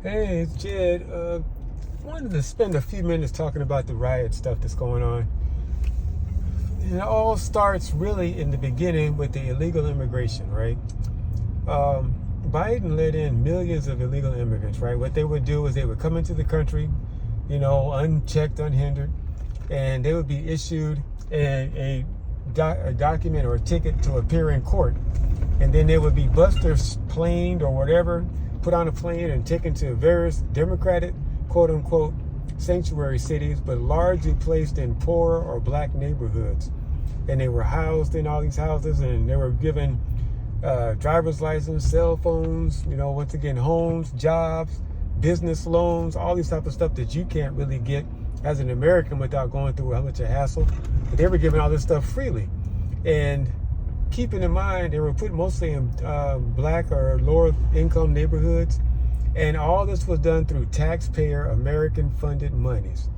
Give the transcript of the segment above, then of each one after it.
Hey, it's Jed. Wanted to spend a few minutes talking about the riot stuff that's going on. And it all starts really in the beginning with the illegal immigration, right? Biden let in millions of illegal immigrants, right? What they would do is they would come into the country, unchecked, unhindered, and they would be issued a document or a ticket to appear in court. And then they would be bused or planed or whatever, put on a plane and taken to various Democratic, quote unquote, sanctuary cities, but largely placed in poor or black neighborhoods. And they were housed in all these houses, and they were given driver's license, cell phones, once again, homes, jobs, business loans, all these type of stuff that you can't really get as an American without going through a bunch of hassle. But they were giving all this stuff freely. And keeping in mind, they were put mostly in black or lower income neighborhoods. And all this was done through taxpayer American funded monies.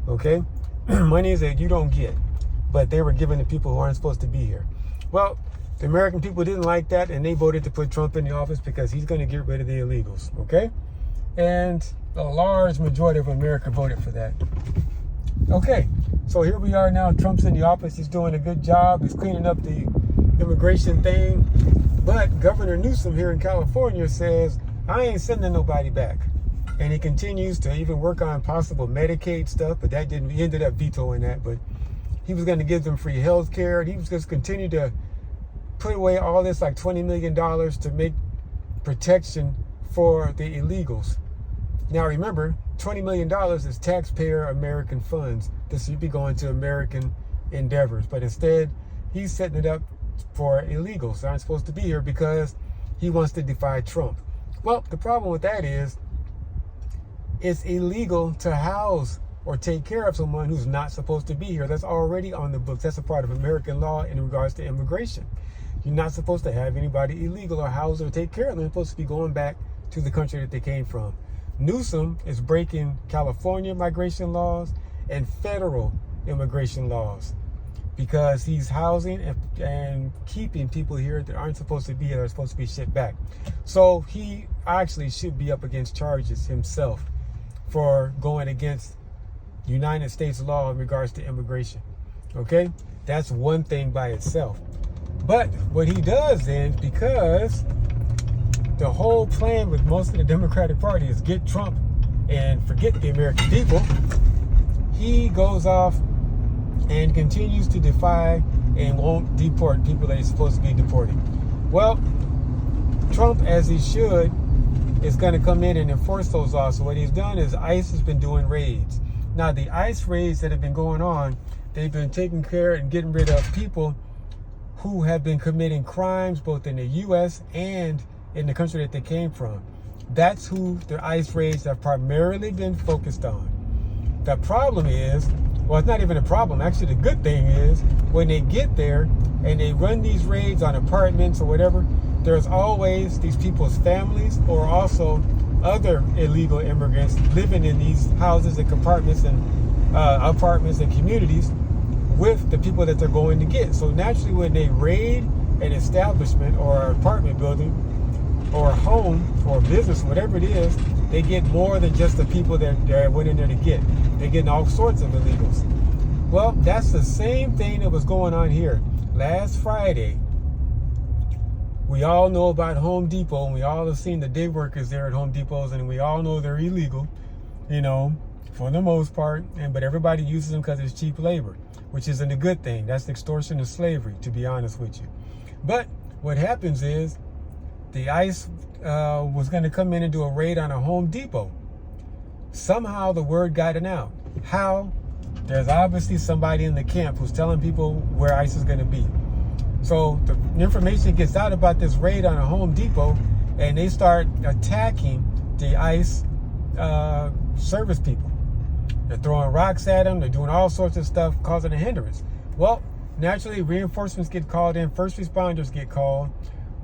Okay? Monies that you don't get, but they were given to people who aren't supposed to be here. Well, the American people didn't like that, and they voted to put Trump in the office because he's going to get rid of the illegals. Okay? And a large majority of America voted for that. Okay, so here we are now. Trump's in the office. He's doing a good job. He's cleaning up the immigration thing. But Governor Newsom here in California says, I ain't sending nobody back. And he continues to even work on possible Medicaid stuff, but he ended up vetoing that. But he was going to give them free health care. He was just continue to put away all this, like $20 million to make protection for the illegals. Now remember, $20 million is taxpayer American funds. This should be going to American endeavors. But instead, he's setting it up for illegals that aren't supposed to be here because he wants to defy Trump. Well, the problem with that is it's illegal to house or take care of someone who's not supposed to be here. That's already on the books. That's a part of American law in regards to immigration. You're not supposed to have anybody illegal or house or take care of them. They're supposed to be going back to the country that they came from. Newsom is breaking California migration laws and federal immigration laws because he's housing and keeping people here that aren't supposed to be here, that are supposed to be shipped back. So he actually should be up against charges himself for going against United States law in regards to immigration. Okay? That's one thing by itself. But what he does then, because the whole plan with most of the Democratic Party is get Trump and forget the American people, he goes off and continues to defy and won't deport people that he's supposed to be deporting. Well, Trump, as he should, is going to come in and enforce those laws. So what he's done is ICE has been doing raids. Now, the ICE raids that have been going on, they've been taking care and getting rid of people who have been committing crimes both in the U.S. and in the country that they came from. That's who the ICE raids have primarily been focused on. The problem is, well, it's not even a problem. Actually, the good thing is when they get there and they run these raids on apartments or whatever, there's always these people's families or also other illegal immigrants living in these houses and compartments and apartments and communities with the people that they're going to get. So naturally, when they raid an establishment or an apartment building or a home or a business, whatever it is, they get more than just the people that they went in there to get. They're getting all sorts of illegals. Well, that's the same thing that was going on here. Last Friday, we all know about Home Depot, and we all have seen the day workers there at Home Depots, and we all know they're illegal, for the most part. But everybody uses them because it's cheap labor, which isn't a good thing. That's extortion and slavery, to be honest with you. But what happens is the ICE was going to come in and do a raid on a Home Depot. Somehow the word gotten out. How? There's obviously somebody in the camp who's telling people where ICE is going to be. So the information gets out about this raid on a Home Depot, and they start attacking the ICE service people. They're throwing rocks at them. They're doing all sorts of stuff, causing a hindrance. Well, naturally, reinforcements get called in. First responders get called.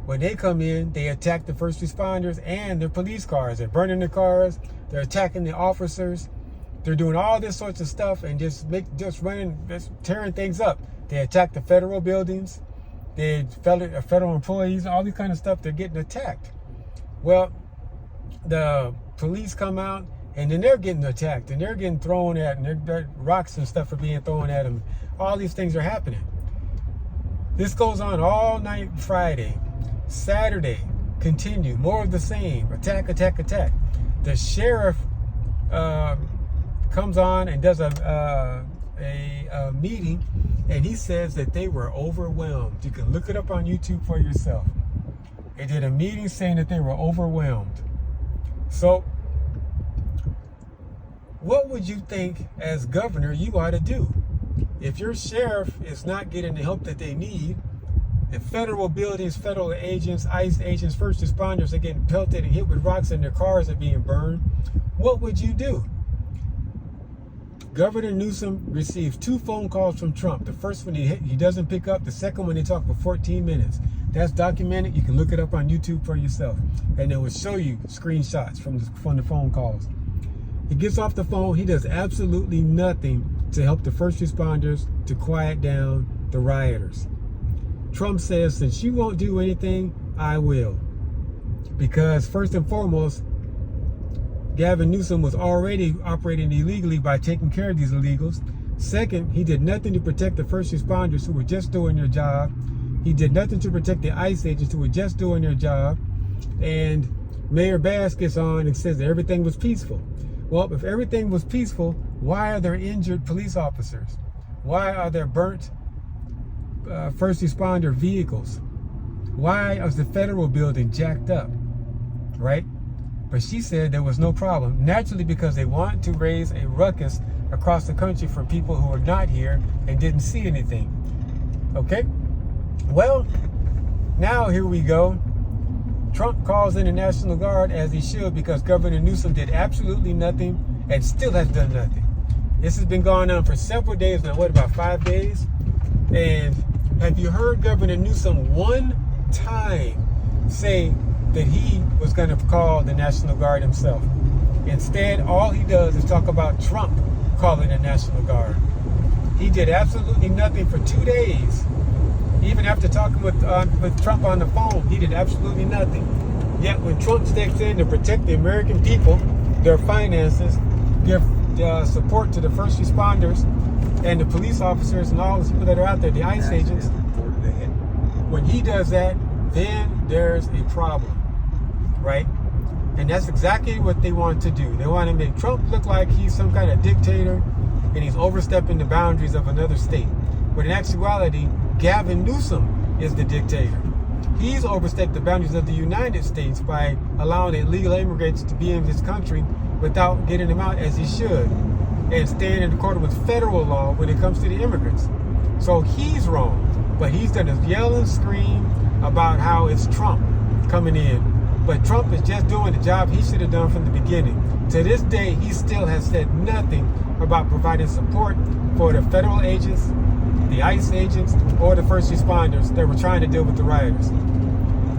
When they come in, they attack the first responders and their police cars. They're burning the cars. They're attacking the officers. They're doing all this sorts of stuff and just tearing things up. They attack the federal buildings. They federal employees, all these kind of stuff. They're getting attacked. Well, the police come out, and then they're getting attacked, and they're getting thrown at, and they're rocks and stuff are being thrown at them. All these things are happening. This goes on all night Friday. Saturday, continue. More of the same. Attack, attack, attack. The sheriff comes on and does a meeting, and he says that they were overwhelmed. You can look it up on YouTube for yourself. They did a meeting saying that they were overwhelmed. So, what would you think as governor you ought to do? If your sheriff is not getting the help that they need, if federal buildings, federal agents, ICE agents, first responders are getting pelted and hit with rocks and their cars are being burned, what would you do? Governor Newsom received 2 phone calls from Trump. The first one he doesn't pick up. The second one he talked for 14 minutes. That's documented. You can look it up on YouTube for yourself. And it will show you screenshots from the phone calls. He gets off the phone. He does absolutely nothing to help the first responders to quiet down the rioters. Trump says, since you won't do anything, I will. Because first and foremost, Gavin Newsom was already operating illegally by taking care of these illegals. Second, he did nothing to protect the first responders who were just doing their job. He did nothing to protect the ICE agents who were just doing their job. And Mayor Bass gets on and says that everything was peaceful. Well, if everything was peaceful, why are there injured police officers? Why are there burnt first responder vehicles? Why is the federal building jacked up? Right? But she said there was no problem. Naturally, because they want to raise a ruckus across the country for people who are not here and didn't see anything. Okay? Well, now here we go. Trump calls in the National Guard, as he should, because Governor Newsom did absolutely nothing and still has done nothing. This has been going on for several days now. What, about 5 days? And have you heard Governor Newsom one time say that he was going to call the National Guard himself? Instead, all he does is talk about Trump calling the National Guard. He did absolutely nothing for 2 days. Even after talking with Trump on the phone, he did absolutely nothing. Yet when Trump steps in to protect the American people, their finances, give support to the first responders and the police officers and all the people that are out there, the ICE agents, when he does that, then there's a problem, right? And that's exactly what they want to do. They want to make Trump look like he's some kind of dictator and he's overstepping the boundaries of another state. But in actuality, Gavin Newsom is the dictator. He's overstepped the boundaries of the United States by allowing illegal immigrants to be in this country without getting them out as he should, and staying in accordance with federal law when it comes to the immigrants. So he's wrong, but he's done a yell and scream about how it's Trump coming in. But Trump is just doing the job he should have done from the beginning. To this day, he still has said nothing about providing support for the federal agents, the ICE agents, or the first responders that were trying to deal with the rioters.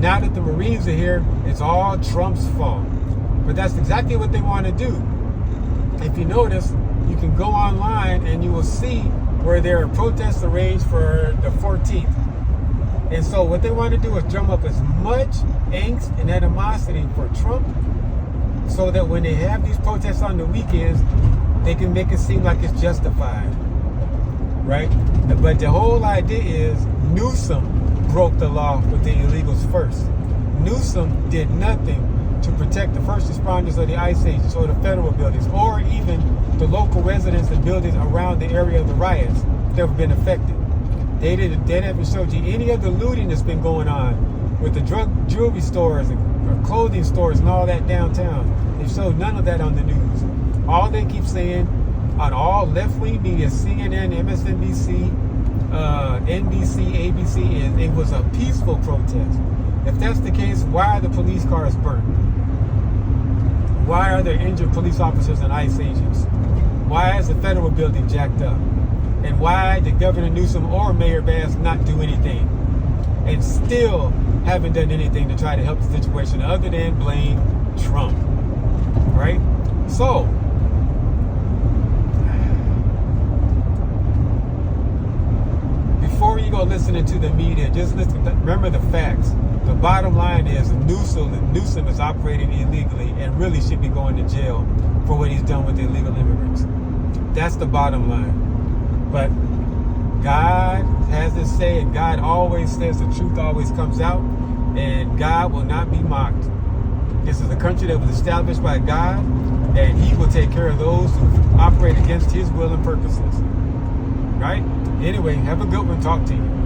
Now that the Marines are here, it's all Trump's fault. But that's exactly what they want to do. If you notice, you can go online and you will see where there are protests arranged for the 14th. And so what they want to do is drum up as much angst and animosity for Trump so that when they have these protests on the weekends, they can make it seem like it's justified. Right? But the whole idea is Newsom broke the law with the illegals first. Newsom did nothing to protect the first responders or the ICE agents or the federal buildings or even the local residents and buildings around the area of the riots that have been affected. They haven't showed you any of the looting that's been going on with the jewelry stores and clothing stores and all that downtown. They showed none of that on the news. All they keep saying on all left-wing media, CNN, MSNBC, NBC, ABC, is it was a peaceful protest. If that's the case, why are the police cars burnt? Why are there injured police officers and ICE agents? Why is the federal building jacked up? And why did Governor Newsom or Mayor Bass not do anything? And still haven't done anything to try to help the situation other than blame Trump. Right? So, before you go listen listening to the media. Just listen. Remember the facts. The bottom line is Newsom is operating illegally and really should be going to jail for what he's done with illegal immigrants. That's the bottom line. But God has his say, and God always says the truth always comes out, and God will not be mocked. This is a country that was established by God, and he will take care of those who operate against his will and purposes. Right? Anyway, have a good one. Talk to you.